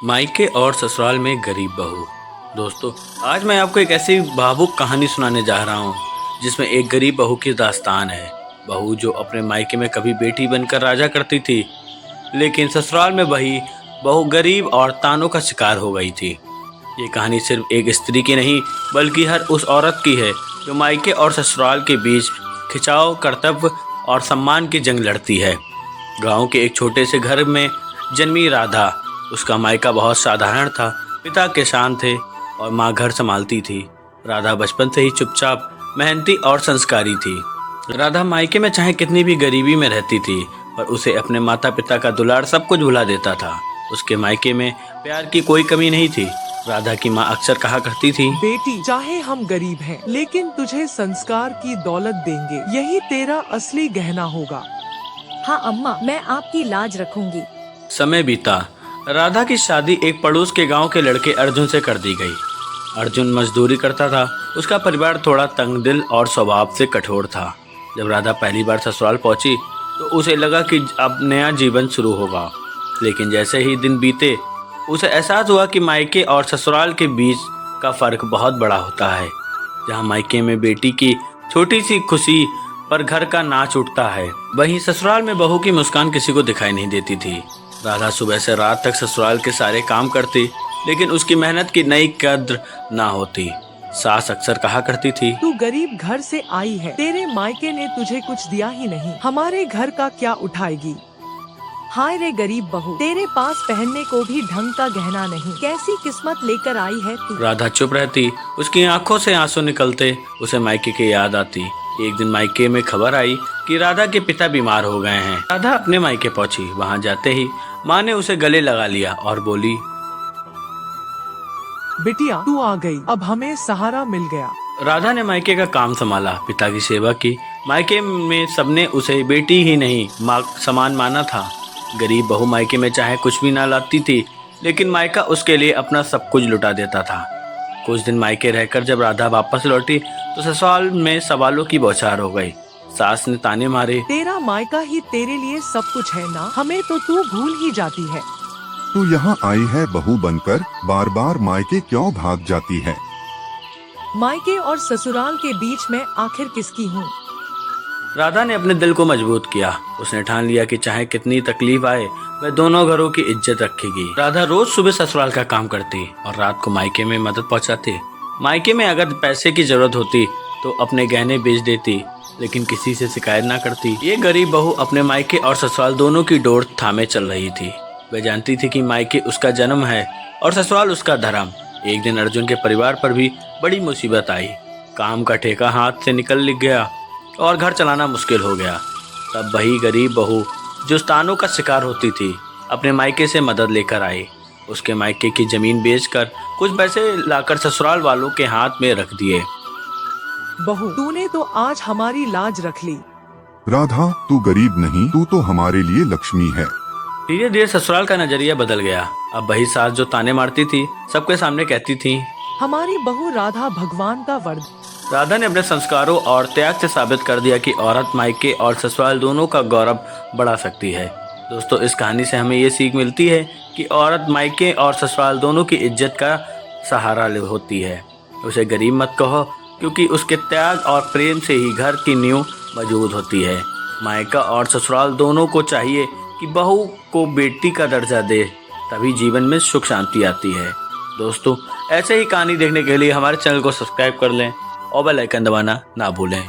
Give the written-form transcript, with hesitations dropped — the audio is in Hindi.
मायके और ससुराल में गरीब बहू। दोस्तों, आज मैं आपको एक ऐसी भावुक कहानी सुनाने जा रहा हूँ जिसमें एक गरीब बहू की दास्तान है। बहू जो अपने मायके में कभी बेटी बनकर राजा करती थी, लेकिन ससुराल में वही बहू गरीब और तानों का शिकार हो गई थी। ये कहानी सिर्फ एक स्त्री की नहीं, बल्कि हर उस औरत की है जो मायके और ससुराल के बीच खिंचाव, कर्तव्य और सम्मान की जंग लड़ती है। गांव के एक छोटे से घर में जन्मी राधा। उसका मायका बहुत साधारण था। पिता किसान थे और माँ घर संभालती थी। राधा बचपन से ही चुपचाप, मेहनती और संस्कारी थी। राधा मायके में चाहे कितनी भी गरीबी में रहती थी, पर उसे अपने माता पिता का दुलार सब कुछ भुला देता था। उसके मायके में प्यार की कोई कमी नहीं थी। राधा की माँ अक्सर कहा करती थी, बेटी, चाहे हम गरीब हैं, लेकिन तुझे संस्कार की दौलत देंगे। यही तेरा असली गहना होगा। हाँ अम्मा, मैं आपकी लाज रखूंगी। समय बीता। राधा की शादी एक पड़ोस के गांव के लड़के अर्जुन से कर दी गई। अर्जुन मजदूरी करता था। उसका परिवार थोड़ा तंग दिल और स्वभाव से कठोर था। जब राधा पहली बार ससुराल पहुंची तो उसे लगा कि अब नया जीवन शुरू होगा, लेकिन जैसे ही दिन बीते उसे एहसास हुआ कि मायके और ससुराल के बीच का फर्क बहुत बड़ा होता है। जहाँ मायके में बेटी की छोटी सी खुशी पर घर का नाच उठता है, वहीं ससुराल में बहू की मुस्कान किसी को दिखाई नहीं देती थी। राधा सुबह से रात तक ससुराल के सारे काम करती, लेकिन उसकी मेहनत की नई कद्र ना होती। सास अक्सर कहा करती थी, तू गरीब घर से आई है, तेरे मायके ने तुझे कुछ दिया ही नहीं, हमारे घर का क्या उठाएगी। हाय रे गरीब बहू, तेरे पास पहनने को भी ढंग का गहना नहीं, कैसी किस्मत लेकर आई है तू। राधा चुप रहती। उसकी आंखों से आंसू निकलते। उसे मायके की याद आती। एक दिन मायके में खबर आई कि राधा के पिता बीमार हो गए हैं। राधा अपने मायके पहुंची। वहां जाते ही माँ ने उसे गले लगा लिया और बोली, बिटिया, तू आ गई, अब हमें सहारा मिल गया। राधा ने मायके का काम संभाला, पिता की सेवा की। मायके में सबने उसे बेटी ही नहीं, माँ समान माना था। गरीब बहू मायके में चाहे कुछ भी ना लाती थी, लेकिन मायका उसके लिए अपना सब कुछ लुटा देता था। कुछ दिन मायके रहकर जब राधा वापस लौटी तो ससुराल में सवालों की बौछार हो गई। सास ने ताने मारे, तेरा मायका ही तेरे लिए सब कुछ है ना, हमें तो तू भूल ही जाती है। तू यहाँ आई है बहू बनकर, बार बार मायके क्यों भाग जाती है। मायके और ससुराल के बीच में आखिर किसकी हूँ। राधा ने अपने दिल को मजबूत किया। उसने ठान लिया कि चाहे कितनी तकलीफ आए, वह दोनों घरों की इज्जत रखेगी। राधा रोज सुबह ससुराल का काम करती और रात को मायके में मदद पहुंचाती। मायके में अगर पैसे की जरूरत होती तो अपने गहने बेच देती, लेकिन किसी से शिकायत ना करती। ये गरीब बहू अपने मायके और ससुराल दोनों की डोर थामे चल रही थी। वह जानती थी कि मायके उसका जन्म है और ससुराल उसका धर्म। एक दिन अर्जुन के परिवार पर भी बड़ी मुसीबत आई। काम का ठेका हाथ से निकल गया और घर चलाना मुश्किल हो गया। तब वही गरीब बहू जो तानों का शिकार होती थी, अपने मायके से मदद लेकर आई। उसके मायके की जमीन बेचकर कुछ पैसे लाकर ससुराल वालों के हाथ में रख दिए। बहू, तूने तो आज हमारी लाज रख ली। राधा, तू गरीब नहीं, तू तो हमारे लिए लक्ष्मी है। धीरे धीरे ससुराल का नजरिया बदल गया। अब वही सास जो ताने मारती थी, सबके सामने कहती थी, हमारी बहू राधा भगवान का वरद। राधा ने अपने संस्कारों और त्याग से साबित कर दिया कि औरत मायके और ससुराल दोनों का गौरव बढ़ा सकती है। दोस्तों, इस कहानी से हमें ये सीख मिलती है कि औरत मायके और ससुराल दोनों की इज्जत का सहारा होती है। उसे गरीब मत कहो, क्योंकि उसके त्याग और प्रेम से ही घर की नींव मजबूत होती है। मायका और ससुराल दोनों को चाहिए कि बहू को बेटी का दर्जा दे, तभी जीवन में सुख शांति आती है। दोस्तों, ऐसे ही कहानी देखने के लिए हमारे चैनल को सब्सक्राइब कर लें और बेल आइकन दबाना ना भूलें।